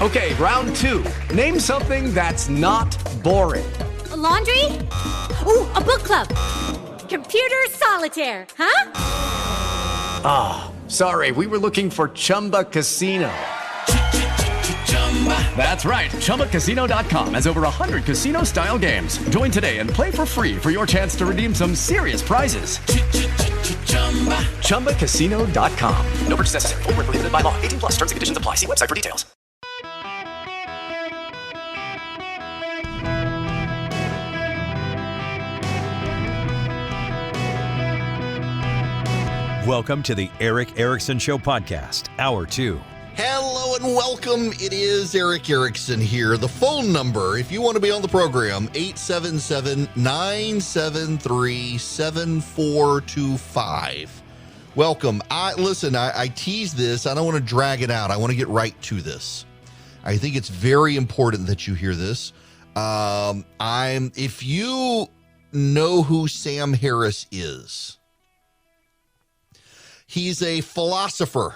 Okay, round two. Name something that's not boring. A laundry? Ooh, a book club. Computer solitaire, huh? Ah, sorry, we were looking for Chumba Casino. That's right, ChumbaCasino.com has over 100 casino-style games. Join today and play for free for your chance to redeem some serious prizes. ChumbaCasino.com. No purchase necessary. Void where prohibited by law. 18 plus. Terms and conditions apply. See website for details. Welcome to the Eric Erickson Show podcast, Hour 2. Hello and welcome. It is Eric Erickson here. The phone number, if you want to be on the program, 877-973-7425. Welcome. I tease this. I don't want to drag it out. I want to get right to this. I think it's very important that you hear this. If you know who Sam Harris is, he's a philosopher,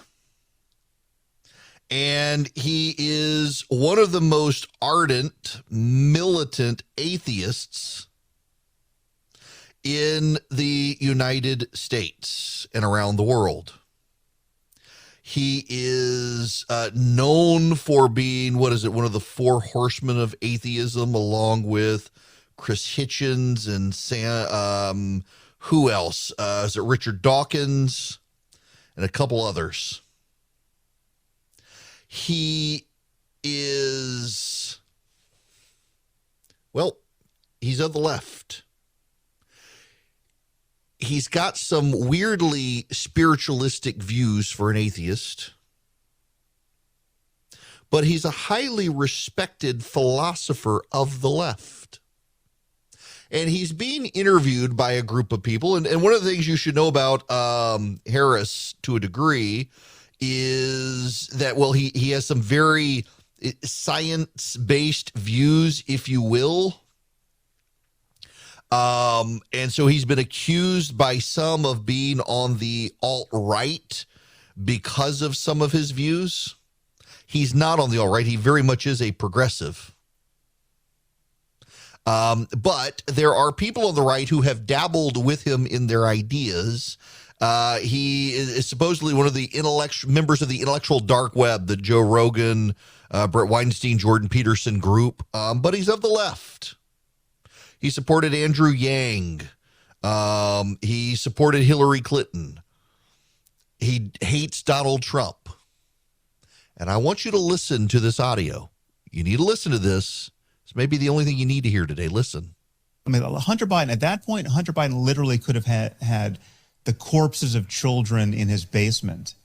and he is one of the most ardent, militant atheists in the United States and around the world. He is known for being, one of the four horsemen of atheism, along with Chris Hitchens and Sam, who else? Is it Richard Dawkins? And a couple others. He is, well, he's of the left. He's got some weirdly spiritualistic views for an atheist, but he's a highly respected philosopher of the left. And he's being interviewed by a group of people. And one of the things you should know about Harris to a degree is that, well, he has some very science-based views, if you will. And so he's been accused by some of being on the alt-right because of some of his views. He's not on the alt-right. He very much is a progressive. But there are people on the right who have dabbled with him in their ideas. He is supposedly one of the members of the intellectual dark web, the Joe Rogan, Brett Weinstein, Jordan Peterson group. But he's of the left. He supported Andrew Yang. He supported Hillary Clinton. He hates Donald Trump. And I want you to listen to this audio. You need to listen to this. It's maybe the only thing you need to hear today. Listen. I mean, Hunter Biden, at that point, Hunter Biden literally could have had the corpses of children in his basement.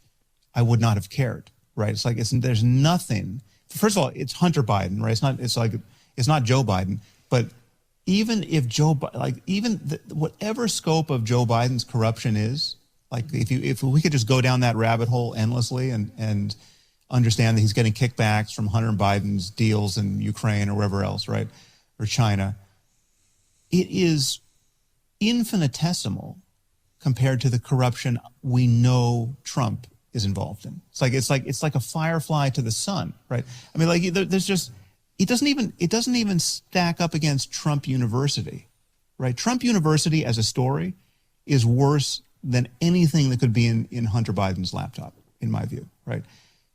I would not have cared, right? It's like, there's nothing. First of all, it's Hunter Biden, right? It's not Joe Biden. But even if whatever scope of Joe Biden's corruption is, like if we could just go down that rabbit hole endlessly and understand that he's getting kickbacks from Hunter Biden's deals in Ukraine or wherever else, right? Or China. It is infinitesimal compared to the corruption we know Trump is involved in. It's like a firefly to the sun, right? I mean, like there's just, it doesn't even stack up against Trump University, right? Trump University as a story is worse than anything that could be in Hunter Biden's laptop, in my view, right?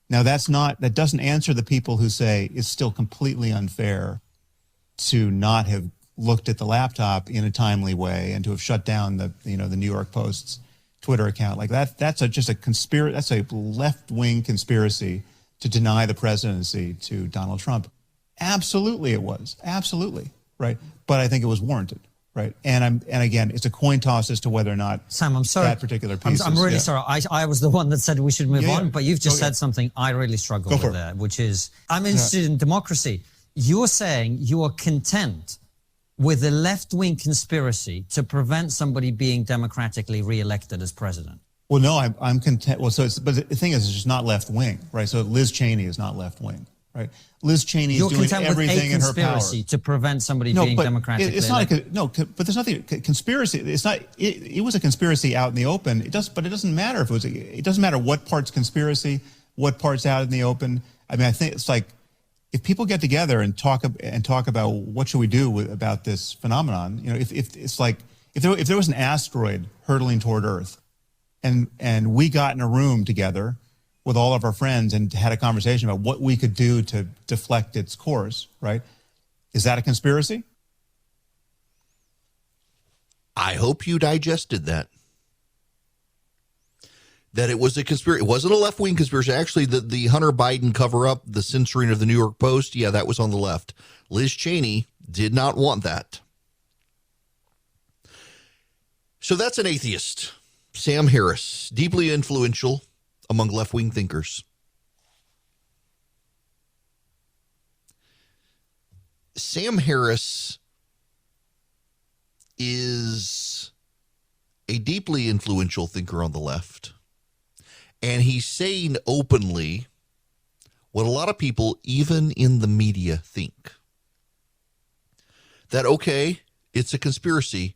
Now, that doesn't answer the people who say it's still completely unfair to not have looked at the laptop in a timely way and to have shut down the New York Post's Twitter account. Like that's a left-wing conspiracy to deny the presidency to Donald Trump. Absolutely it was. Absolutely, right? But I think it was warranted. Right. And again, it's a coin toss as to whether or not Sam, I'm sorry. That particular piece I'm really sorry. I was the one that said we should move on, but you've just said something I really struggle with there, which is I'm interested in democracy. You're saying you are content with a left-wing conspiracy to prevent somebody being democratically re-elected as president. Well, no, I'm content. Well, but the thing is, it's just not left-wing, right? So Liz Cheney is not left-wing. Right, Liz Cheney is doing everything in her power. You're content with a conspiracy to prevent somebody being democratically elected. But there's nothing conspiracy. It's not. It was a conspiracy out in the open. But it doesn't matter if it was. It doesn't matter what part's conspiracy, what part's out in the open. I mean, I think it's like if people get together and talk about what should we do about this phenomenon, if it's like if there was an asteroid hurtling toward Earth, and we got in a room together with all of our friends and had a conversation about what we could do to deflect its course, right? Is that a conspiracy? I hope you digested that. That it was a conspiracy. It wasn't a left-wing conspiracy. Actually, the Hunter Biden cover-up, the censoring of the New York Post, yeah, that was on the left. Liz Cheney did not want that. So that's an atheist. Sam Harris, deeply influential among left-wing thinkers. Sam Harris is a deeply influential thinker on the left. And he's saying openly what a lot of people, even in the media, think. That, okay, it's a conspiracy.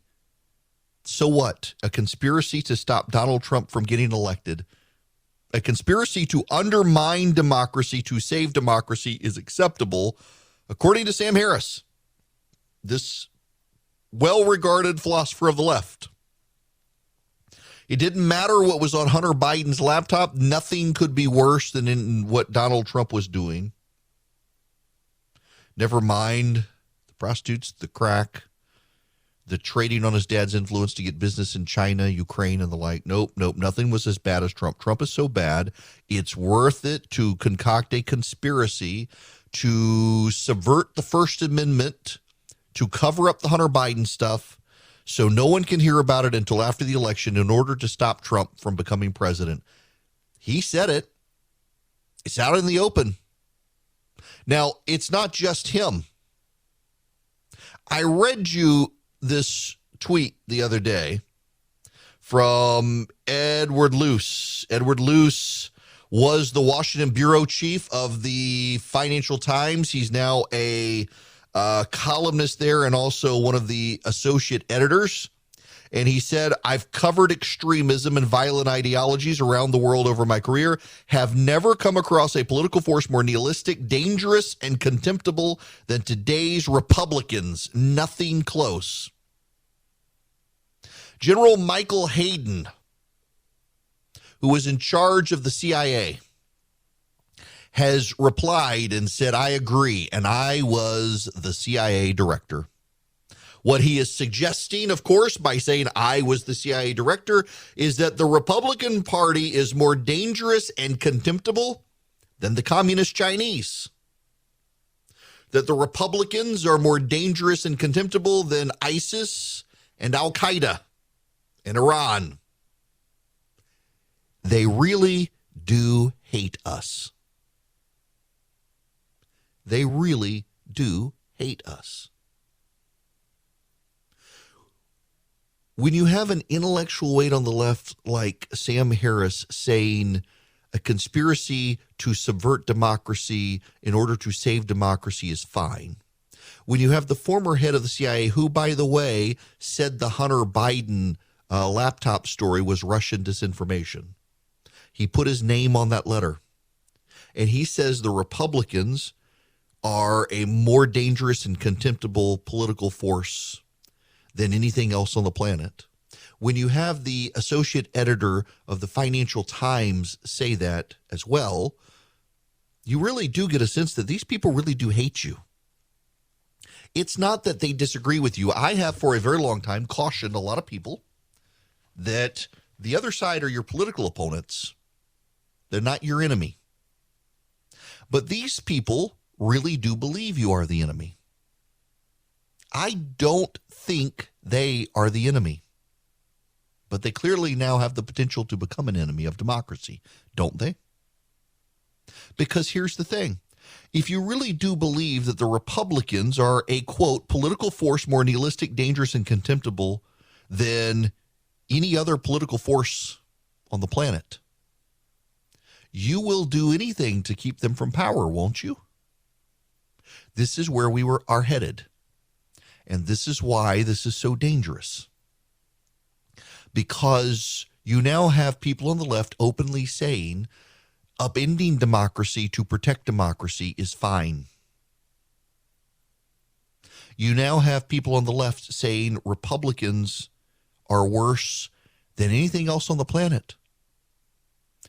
So what? A conspiracy to stop Donald Trump from getting elected. A conspiracy to undermine democracy, to save democracy, is acceptable, according to Sam Harris, this well-regarded philosopher of the left. It didn't matter what was on Hunter Biden's laptop. Nothing could be worse than in what Donald Trump was doing. Never mind the prostitutes, the crack, the trading on his dad's influence to get business in China, Ukraine, and the like. Nope. Nothing was as bad as Trump. Trump is so bad, it's worth it to concoct a conspiracy to subvert the First Amendment, to cover up the Hunter Biden stuff, so no one can hear about it until after the election in order to stop Trump from becoming president. He said it. It's out in the open. Now, it's not just him. I read you this tweet the other day from Edward Luce. Edward Luce was the Washington bureau chief of the Financial Times. He's now a columnist there and also one of the associate editors. And he said, I've covered extremism and violent ideologies around the world over my career, have never come across a political force more nihilistic, dangerous, and contemptible than today's Republicans. Nothing close. General Michael Hayden, who was in charge of the CIA, has replied and said, I agree, and I was the CIA director. What he is suggesting, of course, by saying I was the CIA director, is that the Republican Party is more dangerous and contemptible than the Communist Chinese. That the Republicans are more dangerous and contemptible than ISIS and Al-Qaeda and Iran. They really do hate us. They really do hate us. When you have an intellectual weight on the left like Sam Harris saying a conspiracy to subvert democracy in order to save democracy is fine. When you have the former head of the CIA, who, by the way, said the Hunter Biden laptop story was Russian disinformation. He put his name on that letter. And he says the Republicans are a more dangerous and contemptible political force than anything else on the planet. When you have the associate editor of the Financial Times say that as well, you really do get a sense that these people really do hate you. It's not that they disagree with you. I have for a very long time cautioned a lot of people that the other side are your political opponents. They're not your enemy. But these people really do believe you are the enemy. I don't think they are the enemy. But they clearly now have the potential to become an enemy of democracy, don't they? Because here's the thing. If you really do believe that the Republicans are a, quote, political force more nihilistic, dangerous, and contemptible than any other political force on the planet, you will do anything to keep them from power, won't you? This is where we are headed. And this is why this is so dangerous. Because you now have people on the left openly saying upending democracy to protect democracy is fine. You now have people on the left saying Republicans are worse than anything else on the planet.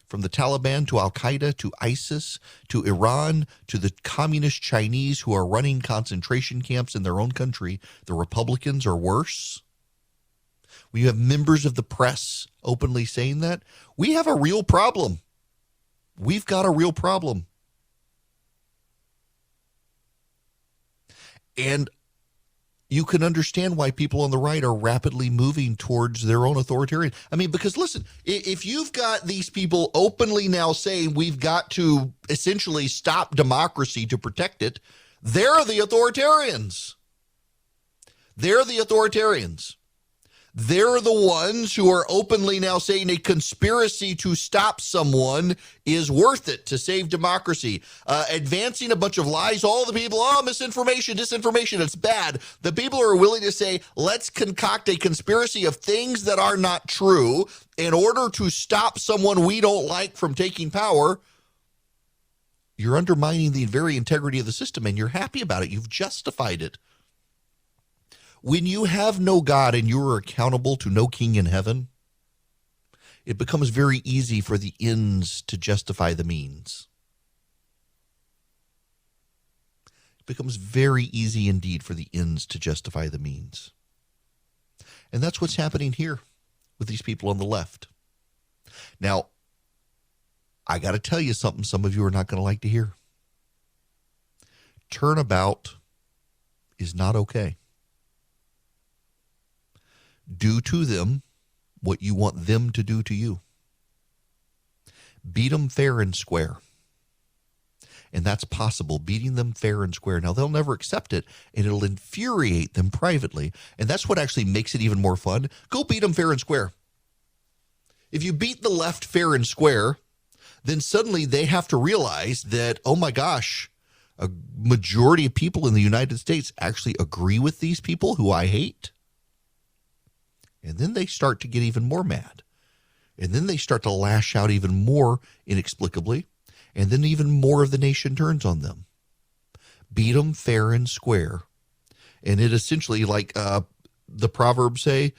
From the Taliban to Al-Qaeda to ISIS to Iran to the communist Chinese who are running concentration camps in their own country, the Republicans are worse. We have members of the press openly saying that. We have a real problem. We've got a real problem. And you can understand why people on the right are rapidly moving towards their own authoritarian. I mean, because listen, if you've got these people openly now saying we've got to essentially stop democracy to protect it, they're the authoritarians. They're the authoritarians. They're the ones who are openly now saying a conspiracy to stop someone is worth it to save democracy. Advancing a bunch of lies, all the people, misinformation, disinformation, it's bad. The people who are willing to say, let's concoct a conspiracy of things that are not true in order to stop someone we don't like from taking power. You're undermining the very integrity of the system, and you're happy about it. You've justified it. When you have no God and you are accountable to no king in heaven, it becomes very easy for the ends to justify the means. It becomes very easy indeed for the ends to justify the means. And that's what's happening here with these people on the left. Now, I got to tell you something some of you are not going to like to hear. Turnabout is not okay. Do to them what you want them to do to you. Beat them fair and square. And that's possible, beating them fair and square. Now, they'll never accept it, and it'll infuriate them privately. And that's what actually makes it even more fun. Go beat them fair and square. If you beat the left fair and square, then suddenly they have to realize that, oh my gosh, a majority of people in the United States actually agree with these people who I hate. And then they start to get even more mad. And then they start to lash out even more inexplicably. And then even more of the nation turns on them. Beat them fair and square. And it essentially, like the Proverbs say,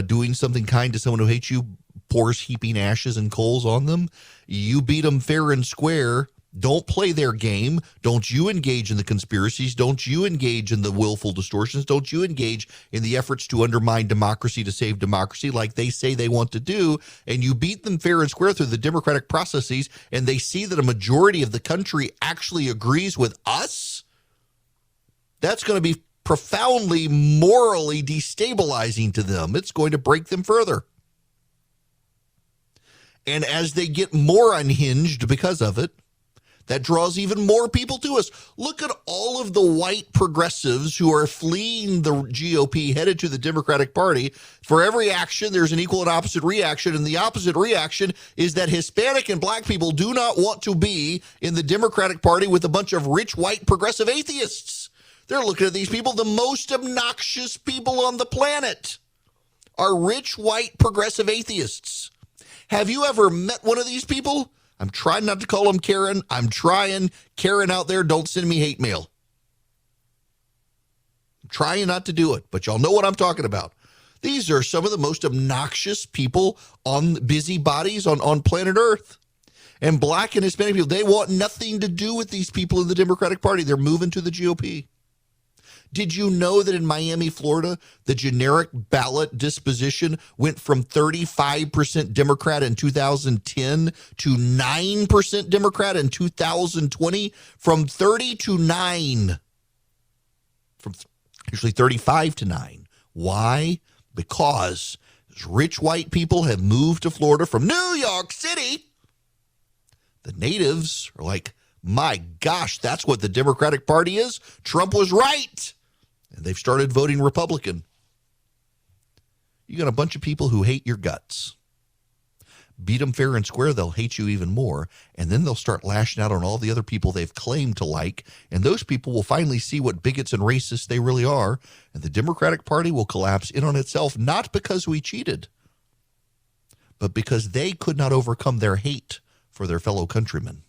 doing something kind to someone who hates you pours heaping ashes and coals on them. You beat them fair and square. Don't play their game. Don't you engage in the conspiracies. Don't you engage in the willful distortions. Don't you engage in the efforts to undermine democracy to save democracy like they say they want to do. And you beat them fair and square through the democratic processes, and they see that a majority of the country actually agrees with us. That's going to be profoundly morally destabilizing to them. It's going to break them further. And as they get more unhinged because of it, that draws even more people to us. Look at all of the white progressives who are fleeing the GOP, headed to the Democratic Party. For every action, there's an equal and opposite reaction. And the opposite reaction is that Hispanic and black people do not want to be in the Democratic Party with a bunch of rich, white, progressive atheists. They're looking at these people. The most obnoxious people on the planet are rich, white, progressive atheists. Have you ever met one of these people? I'm trying not to call them Karen. I'm trying. Karen out there, don't send me hate mail. I'm trying not to do it, but y'all know what I'm talking about. These are some of the most obnoxious people on busybodies on planet Earth. And black and Hispanic people, they want nothing to do with these people in the Democratic Party. They're moving to the GOP. Did you know that in Miami, Florida, the generic ballot disposition went from 35% Democrat in 2010 to 9% Democrat in 2020? From 30 to 9. From actually 35 to 9. Why? Because rich white people have moved to Florida from New York City. The natives are like, my gosh, that's what the Democratic Party is. Trump was right. And they've started voting Republican. You got a bunch of people who hate your guts. Beat them fair and square, they'll hate you even more. And then they'll start lashing out on all the other people they've claimed to like. And those people will finally see what bigots and racists they really are. And the Democratic Party will collapse in on itself, not because we cheated, but because they could not overcome their hate for their fellow countrymen.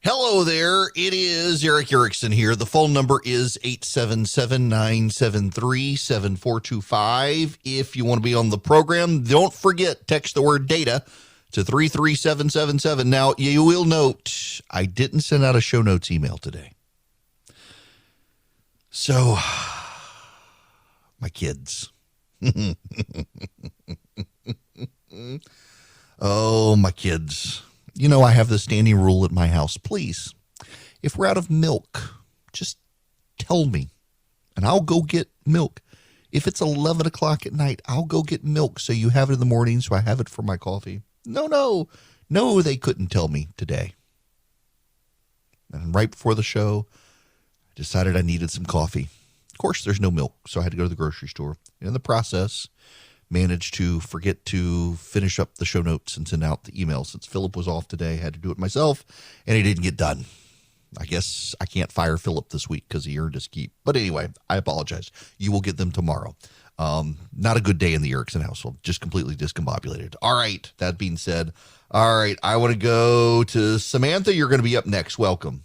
Hello there. It is Eric Erickson here. The phone number is 877-973-7425. If you want to be on the program, don't forget, text the word data to 33777. Now, you will note I didn't send out a show notes email today. So, my kids. Oh, my kids. You know, I have the standing rule at my house. Please, if we're out of milk, just tell me, and I'll go get milk. If it's 11 o'clock at night, I'll go get milk so you have it in the morning so I have it for my coffee. No, they couldn't tell me today. And right before the show, I decided I needed some coffee. Of course, there's no milk, so I had to go to the grocery store. In the process, managed to forget to finish up the show notes and send out the email. Since Philip was off today, I had to do it myself, and it didn't get done. I guess I can't fire Philip this week because he earned his keep. But anyway, I apologize. You will get them tomorrow. Not a good day in the Erickson household. Just completely discombobulated. All right, that being said, all right, I want to go to Samantha. You're going to be up next. Welcome.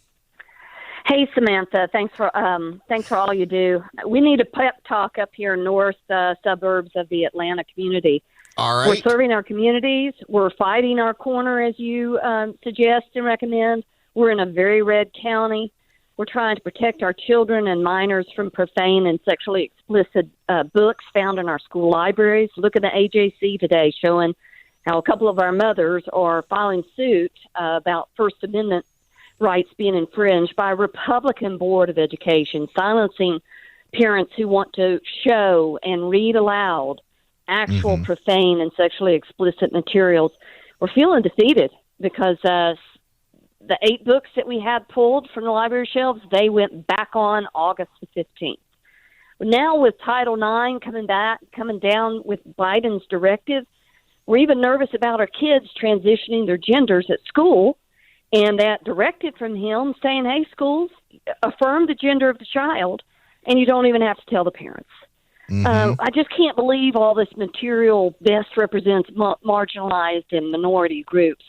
Hey, Samantha, thanks for all you do. We need a pep talk up here in north suburbs of the Atlanta community. All right. We're serving our communities. We're fighting our corner, as you suggest and recommend. We're in a very red county. We're trying to protect our children and minors from profane and sexually explicit books found in our school libraries. Look at the AJC today showing how a couple of our mothers are filing suit about First Amendment rights being infringed by a Republican Board of Education, silencing parents who want to show and read aloud actual profane and sexually explicit materials. We're feeling defeated because the 8 books that we had pulled from the library shelves, they went back on August the 15th. Now with Title IX coming down with Biden's directive, we're even nervous about our kids transitioning their genders at school. And that directive from him saying, hey, schools, affirm the gender of the child, and you don't even have to tell the parents. I just can't believe all this material best represents marginalized and minority groups.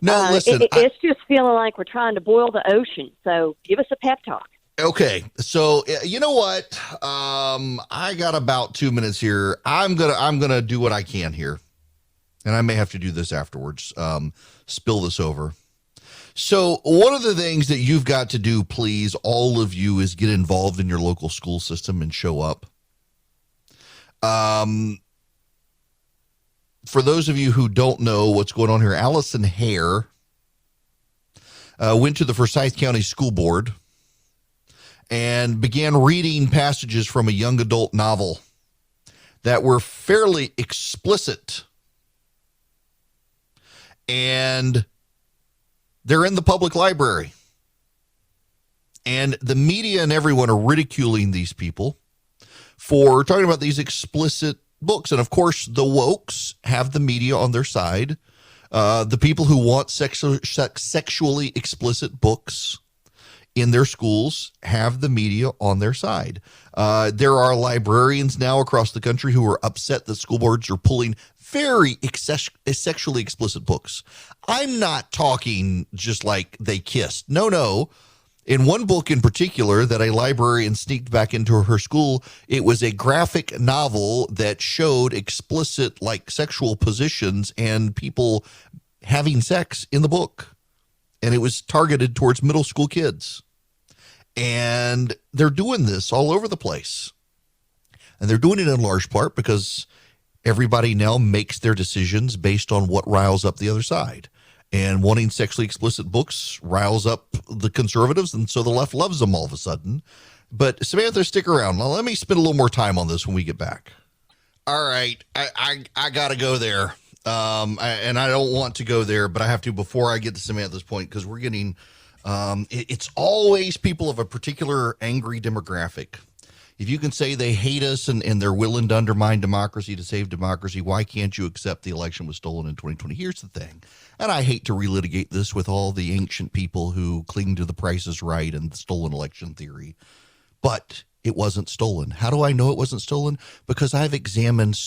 No, listen. It's just feeling like we're trying to boil the ocean. So give us a pep talk. Okay, so you know what? I got about 2 minutes here. I'm gonna do what I can here, and I may have to do this afterwards. Spill this over. So one of the things that you've got to do, please, all of you, is get involved in your local school system and show up. For those of you who don't know what's going on here, Allison Hare went to the Forsyth County School Board and began reading passages from a young adult novel that were fairly explicit. And they're in the public library. And the media and everyone are ridiculing these people for talking about these explicit books. And of course, the wokes have the media on their side. The people who want sexually explicit books in their schools have the media on their side. There are librarians now across the country who are upset that school boards are pulling very sexually explicit books. I'm not talking just like they kissed. No. In one book in particular that a librarian sneaked back into her school, it was a graphic novel that showed explicit, like, sexual positions and people having sex in the book. And it was targeted towards middle school kids. And they're doing this all over the place. And they're doing it in large part because everybody now makes their decisions based on what riles up the other side. And wanting sexually explicit books riles up the conservatives, and so the left loves them all of a sudden. But Samantha, stick around. Now, let me spend a little more time on this when we get back. All right, I got to go there. And I don't want to go there, but I have to before I get to Samantha's point, because we're getting, it's always people of a particular angry demographic. If you can say they hate us and they're willing to undermine democracy to save democracy, why can't you accept the election was stolen in 2020? Here's the thing, and I hate to relitigate this with all the ancient people who cling to the Price is Right and the stolen election theory, but it wasn't stolen. How do I know it wasn't stolen? Because I've examined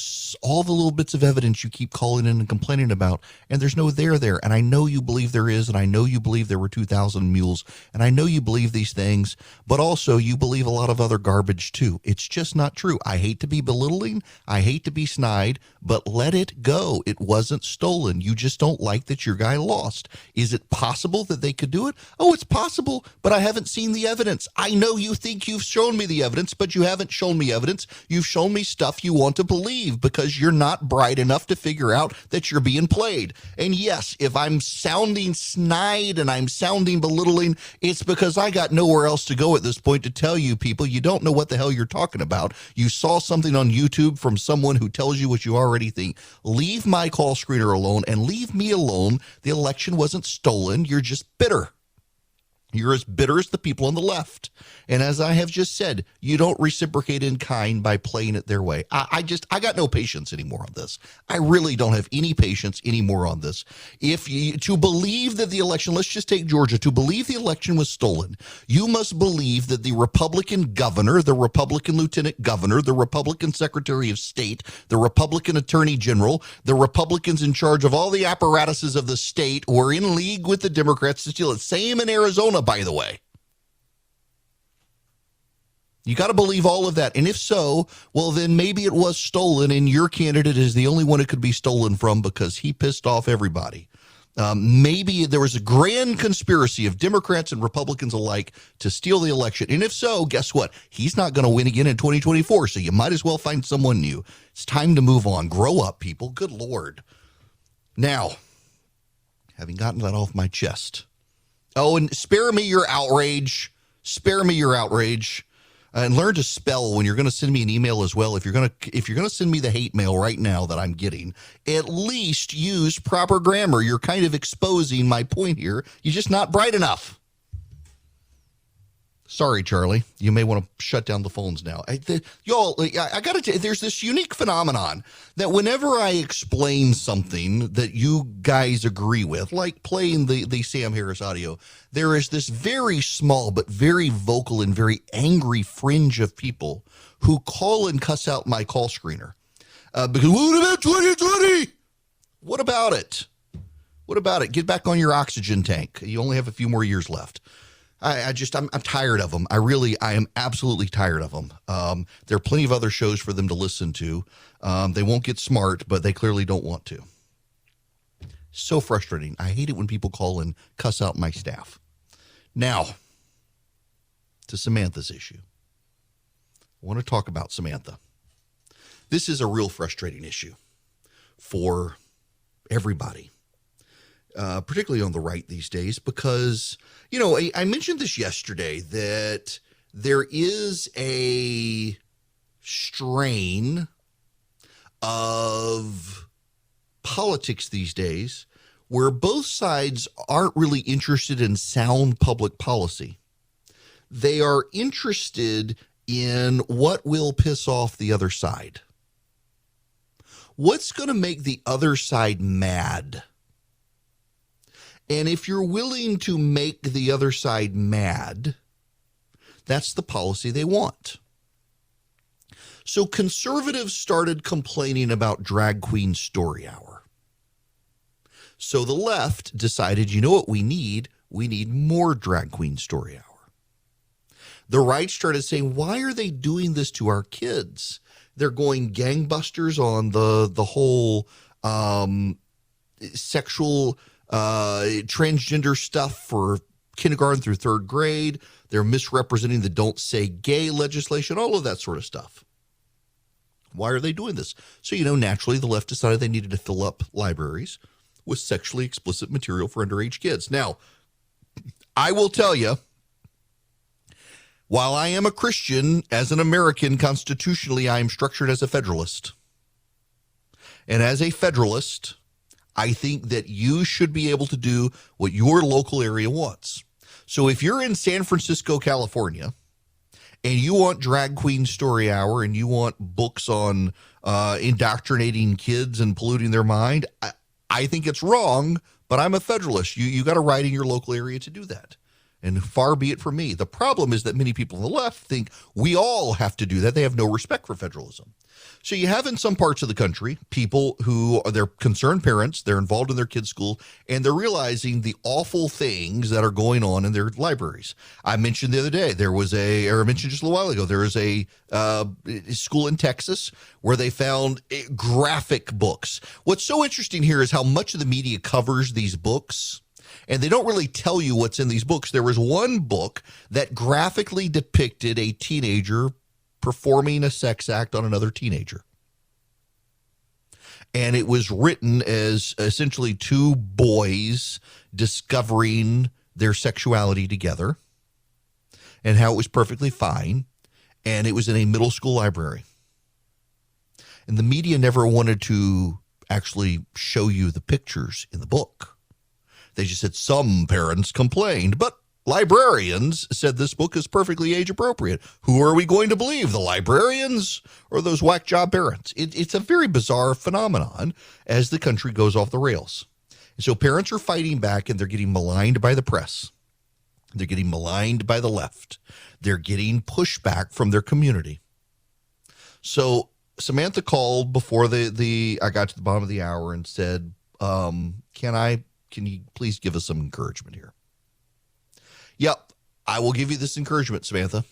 all the little bits of evidence you keep calling in and complaining about, and there's no there. And I know you believe there is, and I know you believe there were 2,000 mules, and I know you believe these things, but also you believe a lot of other garbage too. It's just not true. I hate to be belittling. I hate to be snide, but let it go. It wasn't stolen. You just don't like that your guy lost. Is it possible that they could do it? Oh, it's possible, but I haven't seen the evidence. I know you think you've shown me the evidence, but you haven't shown me evidence. You've shown me stuff you want to believe because you're not bright enough to figure out that you're being played. And yes, if I'm sounding snide and I'm sounding belittling, it's because I got nowhere else to go at this point to tell you people you don't know what the hell you're talking about. You saw something on YouTube from someone who tells you what you already think. Leave my call screener alone and leave me alone. The election wasn't stolen. You're just bitter. You're as bitter as the people on the left. And as I have just said, you don't reciprocate in kind by playing it their way. I got no patience anymore on this. I really don't have any patience anymore on this. To believe that the election, let's just take Georgia, to believe the election was stolen, you must believe that the Republican governor, the Republican lieutenant governor, the Republican secretary of state, the Republican attorney general, the Republicans in charge of all the apparatuses of the state were in league with the Democrats to steal it. Same in Arizona, by the way. You got to believe all of that. And if so, well, then maybe it was stolen and your candidate is the only one it could be stolen from because he pissed off everybody. Maybe there was a grand conspiracy of Democrats and Republicans alike to steal the election. And if so, guess what? He's not going to win again in 2024. So you might as well find someone new. It's time to move on. Grow up, people. Good Lord. Now, having gotten that off my chest. Oh, and spare me your outrage. Spare me your outrage. And learn to spell when you're going to send me an email as well. If you're going to send me the hate mail right now that I'm getting, at least use proper grammar. You're kind of exposing my point here. You're just not bright enough. Sorry, Charlie. You may want to shut down the phones now. I got to tell you, there's this unique phenomenon that whenever I explain something that you guys agree with, like playing the Sam Harris audio, there is this very small but very vocal and very angry fringe of people who call and cuss out my call screener. Because what about 2020? What about it? What about it? Get back on your oxygen tank. You only have a few more years left. I'm tired of them. I am absolutely tired of them. There are plenty of other shows for them to listen to. They won't get smart, but they clearly don't want to. So frustrating. I hate it when people call and cuss out my staff. Now, to Samantha's issue. I want to talk about Samantha. This is a real frustrating issue for everybody. Particularly on the right these days, because, I mentioned this yesterday that there is a strain of politics these days where both sides aren't really interested in sound public policy. They are interested in what will piss off the other side. What's going to make the other side mad? And if you're willing to make the other side mad, that's the policy they want. So conservatives started complaining about Drag Queen Story Hour. So the left decided, you know what we need? We need more Drag Queen Story Hour. The right started saying, why are they doing this to our kids? They're going gangbusters on the whole sexual transgender stuff for kindergarten through third grade. They're misrepresenting the Don't Say Gay legislation, all of that sort of stuff. Why are they doing this? So, naturally, the left decided they needed to fill up libraries with sexually explicit material for underage kids. Now, I will tell you, while I am a Christian, as an American, constitutionally, I am structured as a Federalist. And as a Federalist, I think that you should be able to do what your local area wants. So if you're in San Francisco, California, and you want Drag Queen Story Hour and you want books on indoctrinating kids and polluting their mind, I think it's wrong, but I'm a Federalist. You got a right in your local area to do that. And far be it from me. The problem is that many people on the left think we all have to do that. They have no respect for federalism. So you have in some parts of the country people who are they're concerned parents, they're involved in their kids' school, and they're realizing the awful things that are going on in their libraries. I mentioned the other day, I mentioned just a little while ago, there is a school in Texas where they found graphic books. What's so interesting here is how much of the media covers these books, and they don't really tell you what's in these books. There was one book that graphically depicted a teenager performing a sex act on another teenager. And it was written as essentially two boys discovering their sexuality together and how it was perfectly fine. And it was in a middle school library. And the media never wanted to actually show you the pictures in the book. They just said some parents complained, but librarians said this book is perfectly age appropriate. Who are we going to believe, the librarians or those whack job parents? It's a very bizarre phenomenon as the country goes off the rails. And so parents are fighting back, and they're getting maligned by the press. They're getting maligned by the left. They're getting pushback from their community. So Samantha called before I got to the bottom of the hour and said, can you please give us some encouragement here? Yep, I will give you this encouragement, Samantha.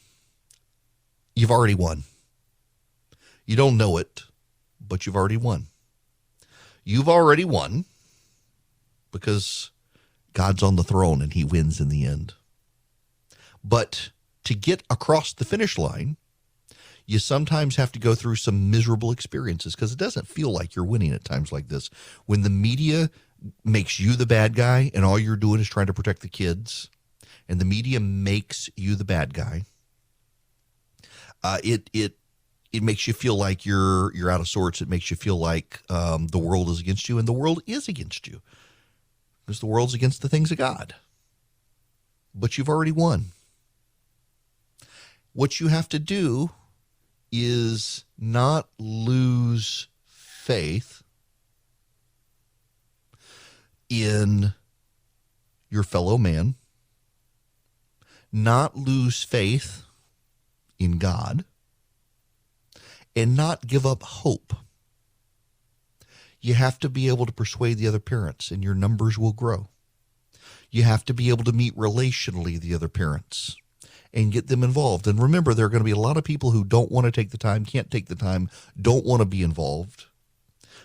You've already won. You don't know it, but you've already won. You've already won because God's on the throne and he wins in the end. But to get across the finish line, you sometimes have to go through some miserable experiences because it doesn't feel like you're winning at times like this. When the media makes you the bad guy and all you're doing is trying to protect the kids, and the media makes you the bad guy, it makes you feel like you're out of sorts. It makes you feel like the world is against you, and the world is against you because the world's against the things of God. But you've already won. What you have to do is not lose faith in your fellow man, not lose faith in God, and not give up hope. You have to be able to persuade the other parents, and your numbers will grow. You have to be able to meet relationally the other parents and get them involved. And remember, there are going to be a lot of people who don't want to take the time, can't take the time, don't want to be involved.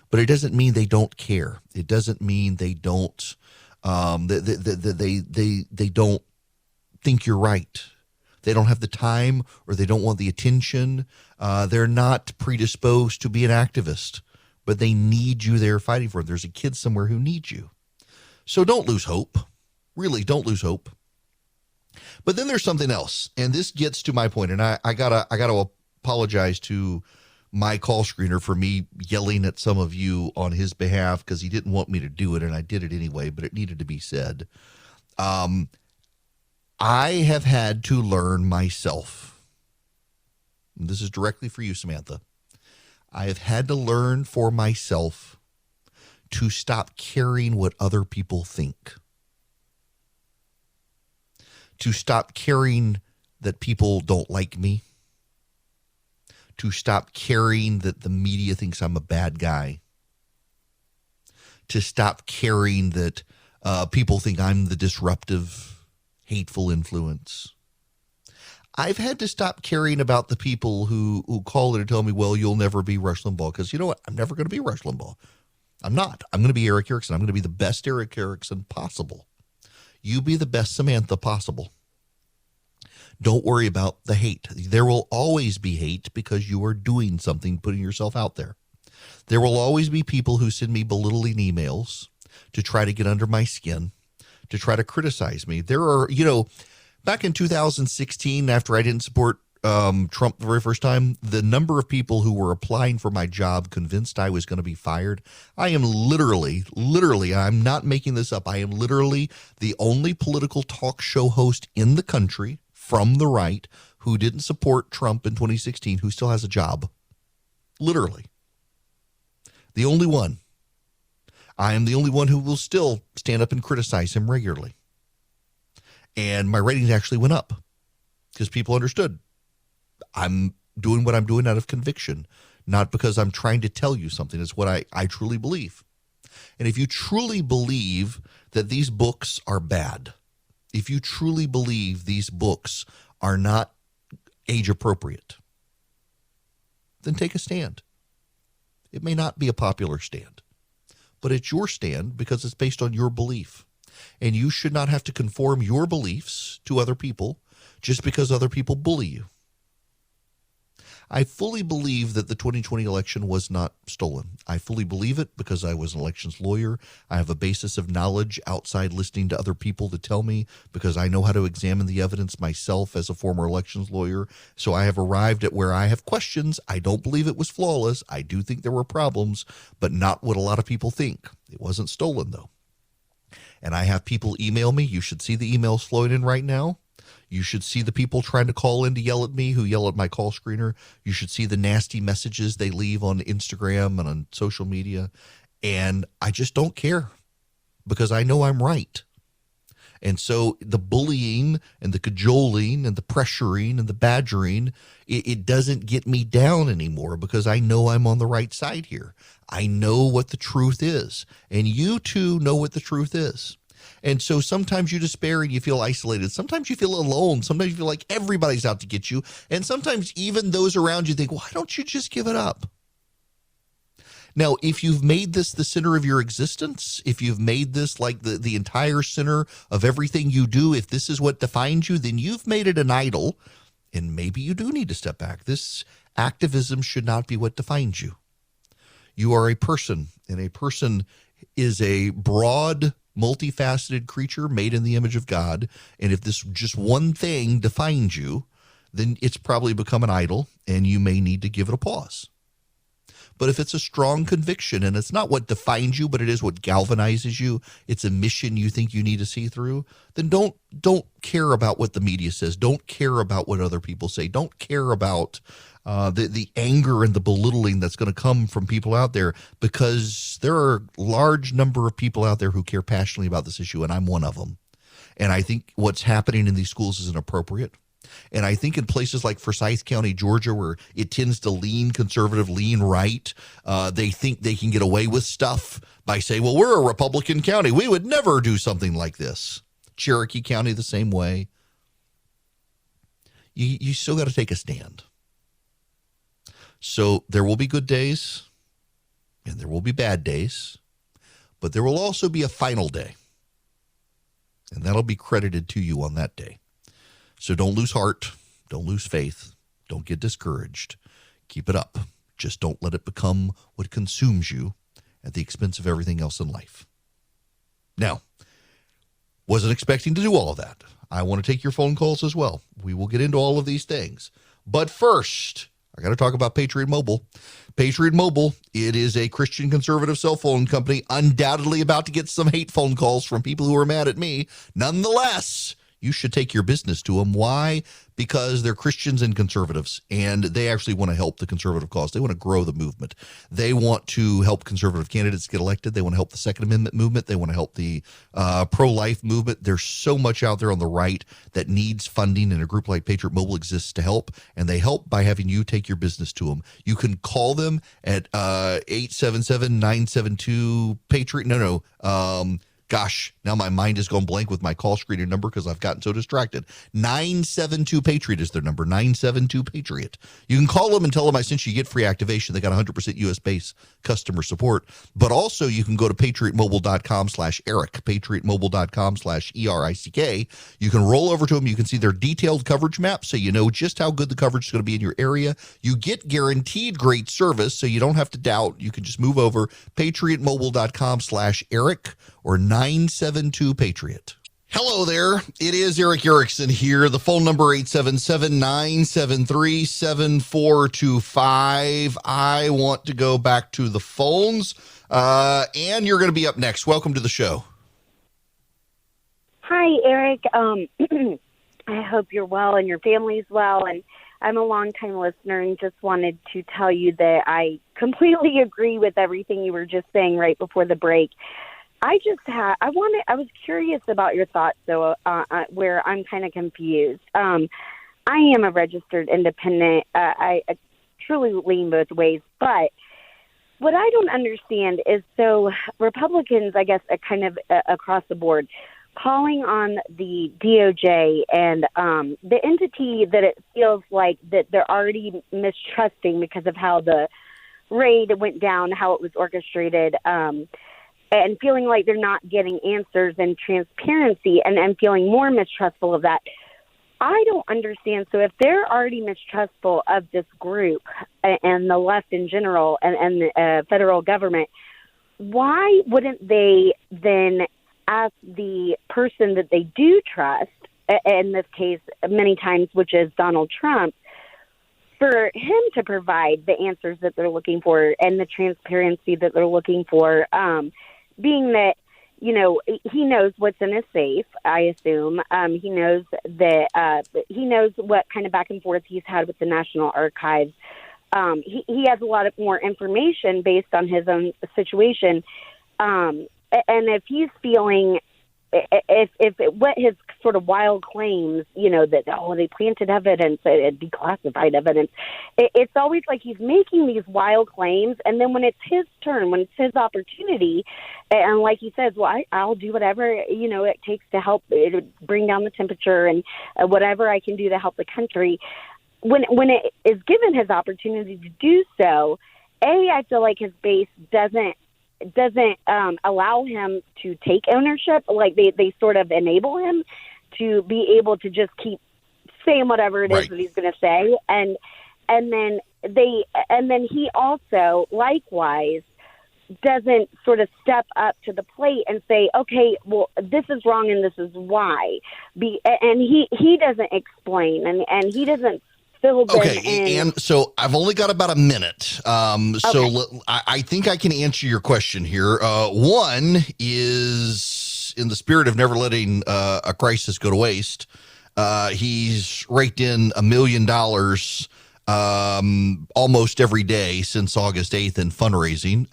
But it doesn't mean they don't care. It doesn't mean they don't they don't think you're right. They don't have the time, or they don't want the attention. They're not predisposed to be an activist, but they need you there fighting for it. There's a kid somewhere who needs you. So don't lose hope. Really, don't lose hope. But then there's something else, and this gets to my point, and I gotta apologize to my call screener for me yelling at some of you on his behalf because he didn't want me to do it, and I did it anyway, but it needed to be said. I have had to learn myself, and this is directly for you, Samantha. I have had to learn for myself to stop caring what other people think. To stop caring that people don't like me. To stop caring that the media thinks I'm a bad guy. To stop caring that people think I'm the disruptive, hateful influence. I've had to stop caring about the people who call it and tell me, well, you'll never be Rush Limbaugh. Because you know what? I'm never going to be Rush Limbaugh. I'm not. I'm going to be Eric Erickson. I'm going to be the best Eric Erickson possible. You be the best Samantha possible. Don't worry about the hate. There will always be hate because you are doing something, putting yourself out there. There will always be people who send me belittling emails to try to get under my skin, to try to criticize me. There are, back in 2016, after I didn't support Trump the very first time, the number of people who were applying for my job convinced I was going to be fired. I am literally, I'm not making this up. I am literally the only political talk show host in the country from the right who didn't support Trump in 2016 who still has a job. Literally. The only one. I am the only one who will still stand up and criticize him regularly. And my ratings actually went up because people understood I'm doing what I'm doing out of conviction, not because I'm trying to tell you something. It's what I truly believe. And if you truly believe that these books are bad, if you truly believe these books are not age appropriate, then take a stand. It may not be a popular stand, but it's your stand because it's based on your belief. And you should not have to conform your beliefs to other people just because other people bully you. I fully believe that the 2020 election was not stolen. I fully believe it because I was an elections lawyer. I have a basis of knowledge outside listening to other people to tell me, because I know how to examine the evidence myself as a former elections lawyer. So I have arrived at where I have questions. I don't believe it was flawless. I do think there were problems, but not what a lot of people think. It wasn't stolen, though. And I have people email me. You should see the emails flowing in right now. You should see the people trying to call in to yell at me who yell at my call screener. You should see the nasty messages they leave on Instagram and on social media. And I just don't care because I know I'm right. And so the bullying and the cajoling and the pressuring and the badgering, it doesn't get me down anymore because I know I'm on the right side here. I know what the truth is. And you too know what the truth is. And so sometimes you despair and you feel isolated. Sometimes you feel alone. Sometimes you feel like everybody's out to get you. And sometimes even those around you think, why don't you just give it up? Now, if you've made this the center of your existence, if you've made this like the entire center of everything you do, if this is what defines you, then you've made it an idol. And maybe you do need to step back. This activism should not be what defines you. You are a person, and a person is a broad, multifaceted creature made in the image of God. And if this just one thing defines you, then it's probably become an idol, and you may need to give it a pause. But if it's a strong conviction, and it's not what defines you, but it is what galvanizes you, it's a mission you think you need to see through, then don't care about what the media says. Don't care about what other people say. Don't care about the anger and the belittling that's going to come from people out there, because there are a large number of people out there who care passionately about this issue, and I'm one of them. And I think what's happening in these schools is inappropriate. And I think in places like Forsyth County, Georgia, where it tends to lean conservative, lean right, they think they can get away with stuff by saying, well, we're a Republican county. We would never do something like this. Cherokee County, the same way. You still got to take a stand. So there will be good days and there will be bad days, but there will also be a final day. And that'll be credited to you on that day. So don't lose heart. Don't lose faith. Don't get discouraged. Keep it up. Just don't let it become what consumes you at the expense of everything else in life. Now, wasn't expecting to do all of that. I want to take your phone calls as well. We will get into all of these things. But first, I got to talk about Patriot Mobile. Patriot Mobile, it is a Christian conservative cell phone company, undoubtedly about to get some hate phone calls from people who are mad at me. Nonetheless, you should take your business to them. Why? Because they're Christians and conservatives, and they actually want to help the conservative cause. They want to grow the movement. They want to help conservative candidates get elected. They want to help the Second Amendment movement. They want to help the pro-life movement. There's so much out there on the right that needs funding, and a group like Patriot Mobile exists to help, and they help by having you take your business to them. You can call them at 877-972-PATRIOT. Gosh, now my mind has gone blank with my call screener number because I've gotten so distracted. 972-PATRIOT is their number, 972-PATRIOT. You can call them and tell them I sent you. You get free activation. They got 100% U.S.-based customer support. But also you can go to patriotmobile.com/Eric, patriotmobile.com/ERICK. You can roll over to them. You can see their detailed coverage map so you know just how good the coverage is going to be in your area. You get guaranteed great service so you don't have to doubt. You can just move over, patriotmobile.com/Eric or 972-PATRIOT. Hello there. It is Eric Erickson here. The phone number 877-973-7425. I want to go back to the phones. Ann, you're going to be up next. Welcome to the show. Hi, Eric. I hope you're well and your family's well. And I'm a longtime listener and just wanted to tell you that I completely agree with everything you were just saying right before the break. I was curious about your thoughts, though, where I'm kind of confused. I am a registered independent. I truly lean both ways, but what I don't understand is, so Republicans, I guess, kind of across the board, calling on the DOJ and the entity that it feels like that they're already mistrusting because of how the raid went down, how it was orchestrated, and feeling like they're not getting answers and transparency, and feeling more mistrustful of that. I don't understand. So if they're already mistrustful of this group and the left in general and the federal government, why wouldn't they then ask the person that they do trust, in this case many times, which is Donald Trump, for him to provide the answers that they're looking for and the transparency that they're looking for, being that, you know, he knows what's in his safe, I assume. He knows that he knows what kind of back and forth he's had with the National Archives. He has a lot of more information based on his own situation. And if he's feeling, what his sort of wild claims, you know, that, they planted evidence, declassified evidence, it's always like he's making these wild claims, and then when it's his turn, when it's his opportunity, and like he says, well, I'll do whatever, it takes to help bring down the temperature and whatever I can do to help the country. When it is given his opportunity to do so, I feel like his base doesn't allow him to take ownership. Like they sort of enable him to be able to just keep saying whatever it is that he's going to say, and then he also likewise doesn't sort of step up to the plate and say, okay, well, this is wrong and this is why. And he doesn't explain and he doesn't fill them in. And so I've only got about a minute. Okay. So I think I can answer your question here. One is, in the spirit of never letting a crisis go to waste, he's raked in $1 million almost every day since August 8th in fundraising.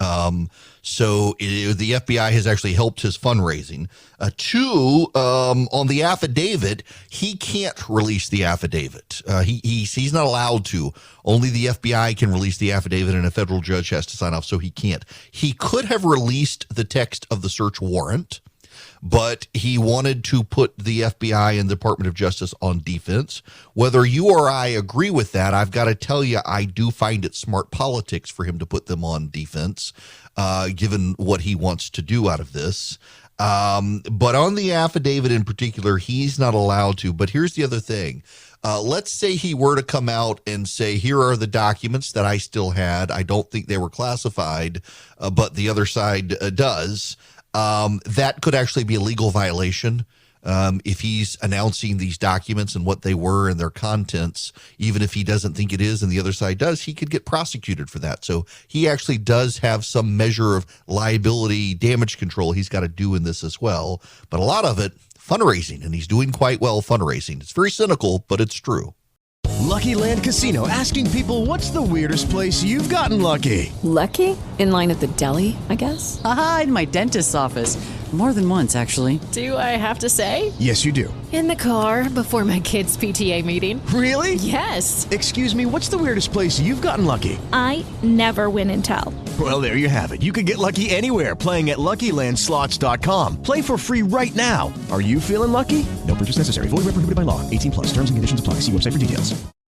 So the FBI has actually helped his fundraising. Two, on the affidavit, he can't release the affidavit. He's not allowed to. Only the FBI can release the affidavit, and a federal judge has to sign off, so he can't. He could have released the text of the search warrant, but he wanted to put the FBI and the Department of Justice on defense. Whether you or I agree with that, I've got to tell you, I do find it smart politics for him to put them on defense, given what he wants to do out of this. But on the affidavit in particular, he's not allowed to. But here's the other thing. Let's say he were to come out and say, here are the documents that I still had. I don't think they were classified, but the other side does. That could actually be a legal violation if he's announcing these documents and what they were and their contents. Even if he doesn't think it is and the other side does, he could get prosecuted for that. So he actually does have some measure of liability damage control he's got to do in this as well. But a lot of it, fundraising, and he's doing quite well fundraising. It's very cynical, but it's true. Lucky Land Casino, asking people, what's the weirdest place you've gotten lucky? Lucky? In line at the deli, I guess? Aha, in my dentist's office. More than once, actually. Do I have to say? Yes, you do. In the car before my kids' PTA meeting. Really? Yes. Excuse me, what's the weirdest place you've gotten lucky? I never win and tell. Well, there you have it. You can get lucky anywhere, playing at LuckyLandSlots.com. Play for free right now. Are you feeling lucky? No purchase necessary. Void where prohibited by law. 18+. Terms and conditions apply. See website for details.